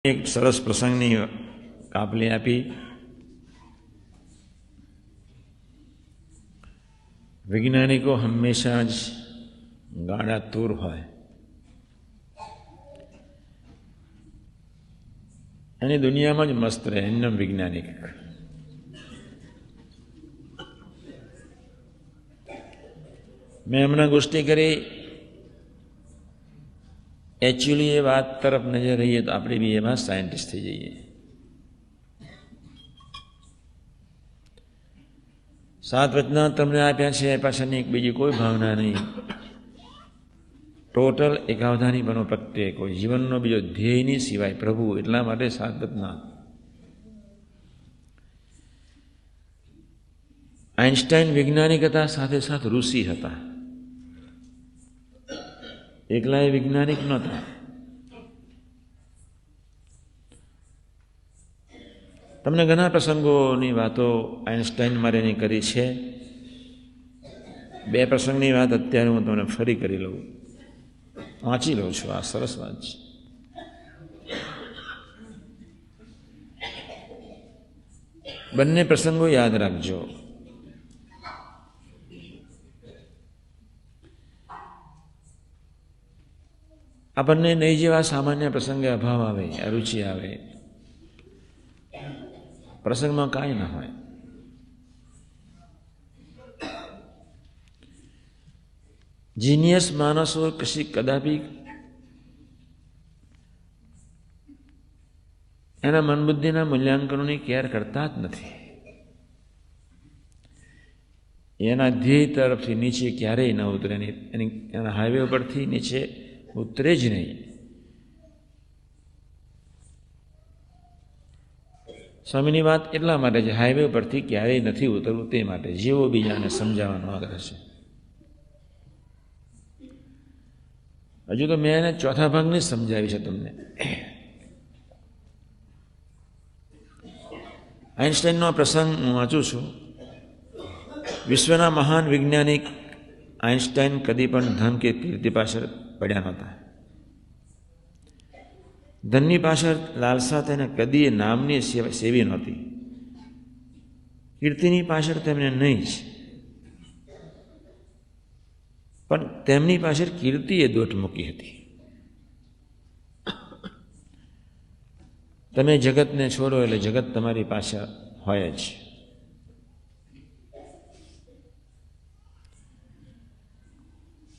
એક સરસ પ્રસંગની કાપલી આપી. વૈજ્ઞાનિકો હંમેશા જ ગાડા તૂર હોય. એની દુનિયામાં જ મસ્ત રહે એમનેમ વૈજ્ઞાનિક. મેં હમણાં ગોષ્ઠી કરી. એકચ્યુઅલી એ વાત તરફ નજર રહીએ તો આપણે બી એમાં સાયન્ટિસ્ટ થઈ જઈએ. સાત વચના તમને આપ્યા છે, એ પાછળની બીજી કોઈ ભાવના નહીં. ટોટલ એકાવધાની બનો પ્રત્યે કોઈ જીવનનો બીજો ધ્યેય નહીં સિવાય પ્રભુ. એટલા માટે સાત વચના. આઇન્સ્ટાઈન વૈજ્ઞાનિક હતા, સાથે સાથે ઋષિ હતા. એકલા એ વૈજ્ઞાનિક નહોતા. તમને ઘણા પ્રસંગોની વાતો આઇન્સ્ટાઈન મારેની કરી છે. બે પ્રસંગની વાત અત્યારે હું તમને ફરી કરી લઉં, વાંચી લઉં છું. આ સરસ વાત છે. બંને પ્રસંગો યાદ રાખજો. આપણને નહીં જેવા સામાન્ય પ્રસંગે અભાવ આવે, અરુચિ આવે, પ્રસંગમાં કાંઈ ના હોય. જીનિયસ માણસો કદાપી એના મન બુદ્ધિના મૂલ્યાંકનોની કેર કરતા જ નથી. એના ધ્યેય તરફથી નીચે ક્યારેય ન ઉતરે. એના હાઈવે ઉપરથી નીચે ઉતરે જ નહીં. સ્વામીની વાત એટલા માટે છે, હાઈવે પરથી ક્યારેય નથી ઉતરવું તે માટે. જેવો બીજાને સમજાવવાનો આગ્રહ છે. હજુ તો મેં એને ચોથા ભાગની સમજાવી છે તમને. આઇન્સ્ટાઈનનો પ્રસંગ હું વાંચું છું. વિશ્વના મહાન વૈજ્ઞાનિક આઇન્સ્ટાઈન કદી પણ ધન કે કીર્તિ પાછળ પડ્યા નહોતા. ધનની પાછળ લાલસા તેને કદી એ નામની સેવી નહોતી. કીર્તિની પાછળ તેમને નહીં જ, પણ તેમની પાછળ કીર્તિએ દોટ મૂકી હતી. તમે જગતને છોડો એટલે જગત તમારી પાછળ હોય જ.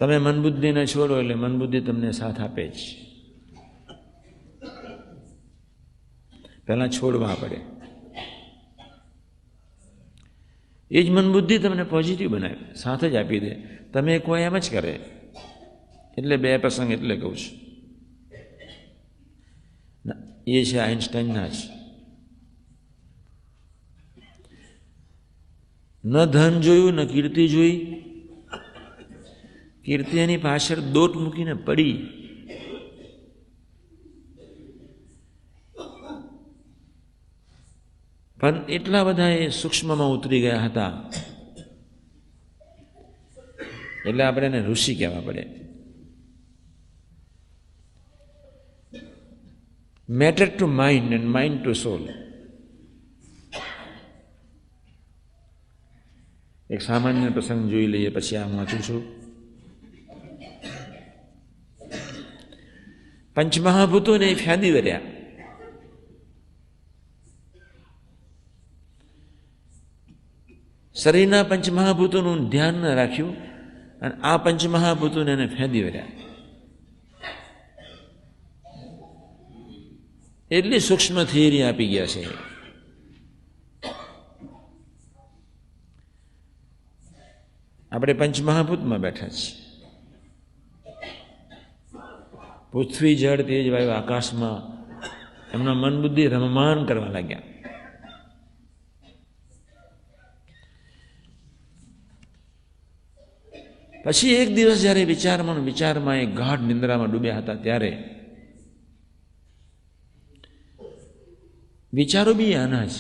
તમે મનબુદ્ધિને છોડો એટલે મનબુદ્ધિ તમને સાથ આપે જ. પહેલાં છોડવા પડે. એ જ મનબુદ્ધિ તમને પોઝિટિવ બનાવે, સાથ જ આપી દે. તમે કોઈ એમ જ કરે. એટલે બે પ્રસંગ એટલે કહું છું. એ છે આઇન્સ્ટાઈનના જ. ન ધન જોયું, ન કીર્તિ જોઈ. કીર્તિ એની પાછળ દોટ મૂકીને પડી. પણ એટલા બધા એ સૂક્ષ્મમાં ઉતરી ગયા હતા એટલે આપણે એને ઋષિ કહેવા પડે. Matter to mind and mind to soul. એક સામાન્ય પ્રસંગ જોઈ લઈએ, પછી આ વાંચું છું. પંચમહાભૂતોને ફેંદી વર્યા. શરીરના પંચમહાભૂતોનું ધ્યાન ન રાખ્યું અને આ પંચમહાભૂતોને એને ફેંદી વર્યા. એટલી સૂક્ષ્મ થિયરી આપી ગયા છે. આપણે પંચમહાભૂતમાં બેઠા છીએ. પૃથ્વી, જળ, તેજ, વાયુ, આકાશમાં એમના મન બુદ્ધિ રમમાન કરવા લાગ્યા. પછી એક દિવસ જ્યારે વિચારમાં એ ગાઢ નિંદ્રામાં ડૂબ્યા હતા, ત્યારે વિચારો બી આના જ.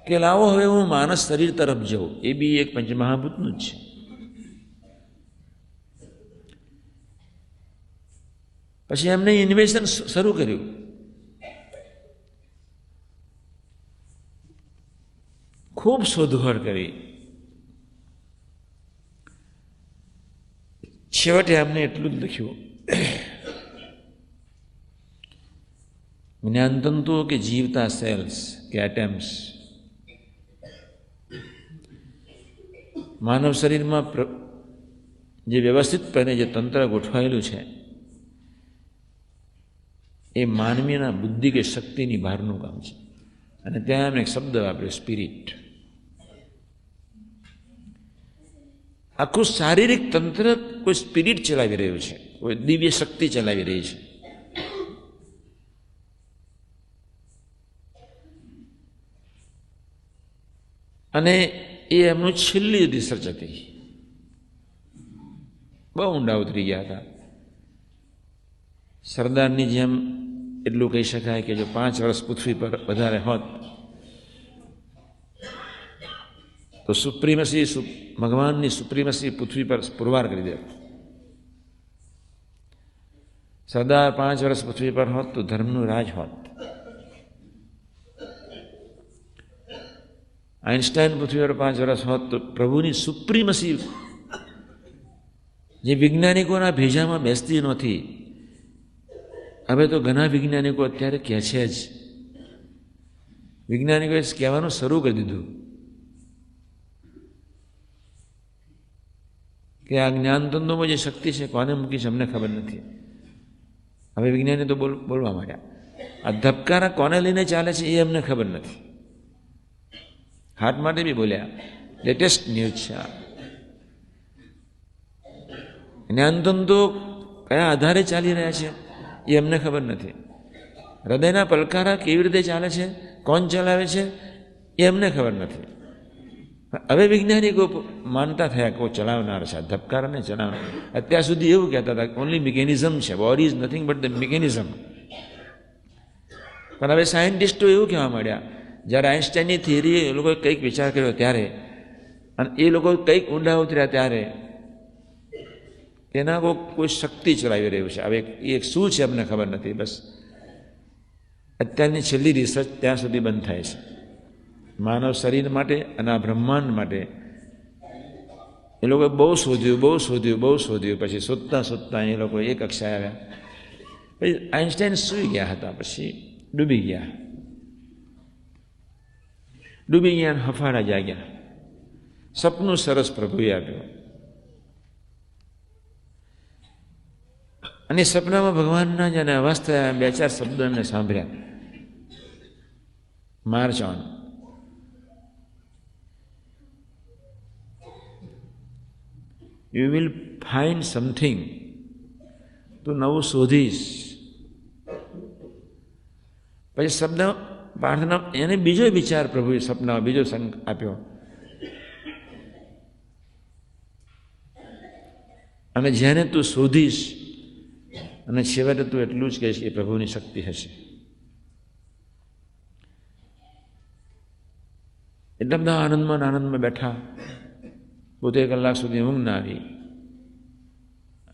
કે લાવો હવે હું માનસ શરીર તરફ જઉં. એ બી એક પંચમહાભૂતનું જ છે. પછી એમને ઇન્વેન્શન શરૂ કર્યું. ખૂબ શોધખોળ કરી. છેવટે એમને એટલું જ લખ્યું, જ્ઞાનતંતુઓ કે જીવતા સેલ્સ કે એટમ્સ માનવ શરીરમાં જે વ્યવસ્થિતપણે જે તંત્ર ગોઠવાયેલું છે એ માનવીના બુદ્ધિ કે શક્તિની બહારનું કામ છે. અને ત્યાં એમણે એક શબ્દ વાપર્યો, સ્પિરિટ. આખું શારીરિક તંત્ર કોઈ સ્પિરિટ ચલાવી રહ્યું છે, કોઈ દિવ્ય શક્તિ ચલાવી રહી છે. અને એ એમનું છેલ્લી રિસર્ચ હતી. બહુ ઊંડા ઉતરી ગયા હતા. સરદારની જેમ એટલું કહી શકાય કે જો 5 વર્ષ પૃથ્વી પર વધારે હોત તો સુપ્રીમસી, ભગવાનની સુપ્રીમસી પૃથ્વી પર પુરવાર કરી દે. સરદાર 5 વર્ષ પૃથ્વી પર હોત તો ધર્મનું રાજ હોત. આઇન્સ્ટાઈન પૃથ્વી પર 5 વર્ષ હોત તો પ્રભુની સુપ્રીમસી જે વૈજ્ઞાનિકોના ભેજામાં બેસતી નહોતી, હવે તો ઘણા વૈજ્ઞાનિકો અત્યારે કહે છે જ. વૈજ્ઞાનિકોએ કહેવાનું શરૂ કરી દીધું કે આ જ્ઞાનતંતુમાં જે શક્તિ છે કોને મૂકી છે અમને ખબર નથી. હવે વિજ્ઞાની તો બોલવા માંડ્યા, આ ધબકારા કોને લઈને ચાલે છે એ અમને ખબર નથી. હાર્ટ માટે બી બોલ્યા, લેટેસ્ટ ન્યૂઝ છે આ. જ્ઞાનતંતુ કયા આધારે ચાલી રહ્યા છે એ અમને ખબર નથી. હૃદયના પલકારા કેવી રીતે ચાલે છે, કોણ ચલાવે છે એ અમને ખબર નથી. હવે વૈજ્ઞાનિકો માનતા થયા કોઈ ચલાવનાર છે, ધબકારાને ચલાવનાર. અત્યાર સુધી એવું કહેતા હતા ઓનલી મિકેનિઝમ છે, body is nothing but the mechanism. પણ હવે સાયન્ટિસ્ટો એવું કહેવા માંડ્યા, જ્યારે આઇન્સ્ટાઈનની થિયરી એ લોકોએ કંઈક વિચાર કર્યો ત્યારે, અને એ લોકો કંઈક ઊંડા ઉતર્યા ત્યારે એના કોઈ શક્તિ ચલાવી રહ્યું છે. હવે એ શું છે અમને ખબર નથી. બસ અત્યારની છેલ્લી રિસર્ચ ત્યાં સુધી બંધ થાય છે. માનવ શરીર માટે અને આ બ્રહ્માંડ માટે એ લોકોએ બહુ શોધ્યું. પછી શોધતા એ લોકો એક કક્ષાએ આવ્યા. પછી આઇન્સ્ટાઈન સૂઈ ગયા હતા, પછી ડૂબી ગયા. હફાળા જાગ્યા. સપનું સરસ પ્રભુએ આપ્યું. અને સપનામાં ભગવાનના જેને અવાજ થયા, 2-4 શબ્દો એમને સાંભળ્યા. March on. You will find something. તું નવું શોધીશ. પછી શબ્દ પ્રાર્થના, એને બીજો વિચાર પ્રભુએ સપનામાં બીજો સંગ આપ્યો. અને જેને તું શોધીશ અને છેવટે તું એટલું જ કહીશ કે પ્રભુની શક્તિ હશે. એટલા બધા આનંદમાં બેઠા. 72 કલાક સુધી ઊંઘ ના આવી.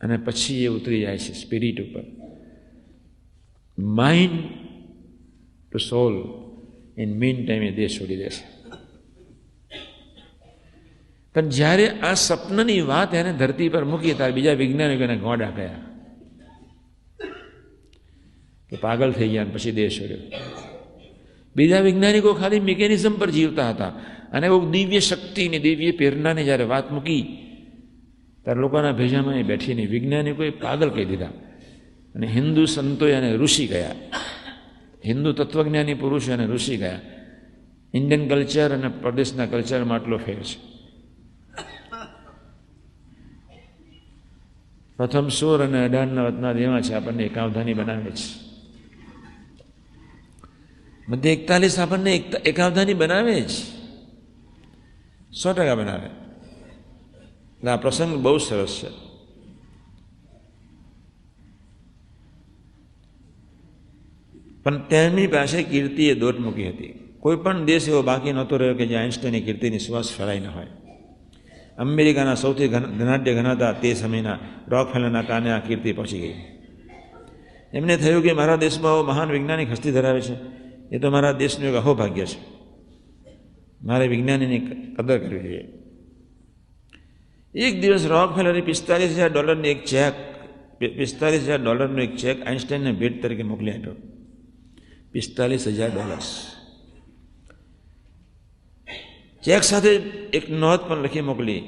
અને પછી એ ઉતરી જાય છે સ્પિરિટ ઉપર. Mind to soul. In meantime એ દેહ છોડી દેશે. પણ જ્યારે આ સપનની વાત એને ધરતી પર મૂકી ત્યારે બીજા વૈજ્ઞાનિકોને ગોડા ગયા કે પાગલ થઈ ગયા, પછી દેહ છોડ્યો. બીજા વૈજ્ઞાનિકો ખાલી મિકેનિઝમ પર જીવતા હતા. અને એવું દિવ્ય શક્તિની, દિવ્ય પ્રેરણાની જ્યારે વાત મૂકી ત્યારે લોકોના ભેજામાં એ બેઠી નહીં. વૈજ્ઞાનિકોએ પાગલ કહી દીધા. અને હિન્દુ સંતોએ એને ઋષિ ગયા. હિન્દુ તત્વજ્ઞાની પુરુષો એને ઋષિ ગયા. ઇન્ડિયન કલ્ચર અને પ્રદેશના કલ્ચરમાં આટલો ફેર છે. પ્રથમ 16 અને 18ના વતના એવા છે, આપણને એકાવધાની બનાવે છે. મધ્ય 41 આપણને એકાવધાની બનાવે જ, 100% બનાવે. એટલે આ પ્રસંગ બહુ સરસ છે. પણ તેમની પાસે કીર્તિએ દોટ મૂકી હતી. કોઈ પણ દેશ એવો બાકી નહોતો રહ્યો કે જ્યાં આઇન્સ્ટાઈનની કીર્તિની સુવાસ ફેલાઈ ન હોય. અમેરિકાના સૌથી ધનાઢ્ય ગણાતા તે સમયના રોકફેલરના કારણે આ કીર્તિ પહોંચી ગઈ. એમને થયું કે મારા દેશમાં આવો મહાન વૈજ્ઞાનિક હસ્તી ધરાવે છે, એ તો મારા દેશનું એક અહોભાગ્ય છે, મારે વિજ્ઞાનીની કદર કરવી જોઈએ. એક દિવસ રોકફેલરે $45,000 એક ચેક $45,000 એક ચેક આઇન્સ્ટાઈનને ભેટ તરીકે મોકલી આપ્યો. $45,000. ચેક સાથે એક નોંધ પણ લખી મોકલી,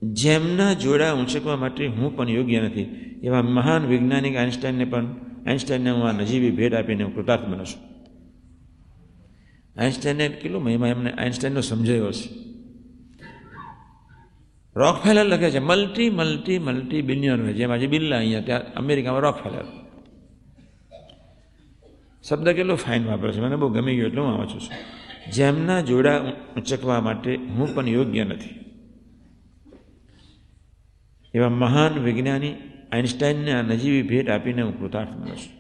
જેમના જોડા ઊંચકવા માટે હું પણ યોગ્ય નથી એવા મહાન વૈજ્ઞાનિક આઇન્સ્ટાઈનને હું આ નજીવી ભેટ આપીને હું કૃતાર્થ બનું છું. આઇન્સ્ટાઈને કેટલો મહિમા એમને આઇન્સ્ટાઈનનો સમજાયો છે. રોકફેલર લખે છે મલ્ટી બિલિયનર, જેમ આજે બિરલા અહીંયા, ત્યાં અમેરિકામાં રોકફેલર. શબ્દ કેટલો ફાઇન વાપરે છે, મને બહુ ગમી ગયો એટલે હું વાંચું છું. જેમના જોડા ઊંચકવા માટે હું પણ યોગ્ય નથી એવા મહાન વિજ્ઞાની આઇન્સ્ટાઈનને આ નજીવી ભેટ આપીને હું કૃતાર્થ બનું છું.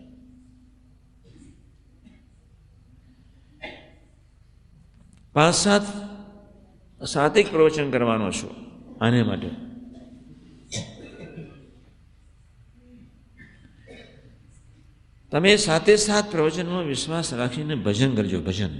5-7 પ્રવચન કરવાનો છું આને માટે. તમે 7 પ્રવચનમાં વિશ્વાસ રાખીને ભજન કરજો, ભજન.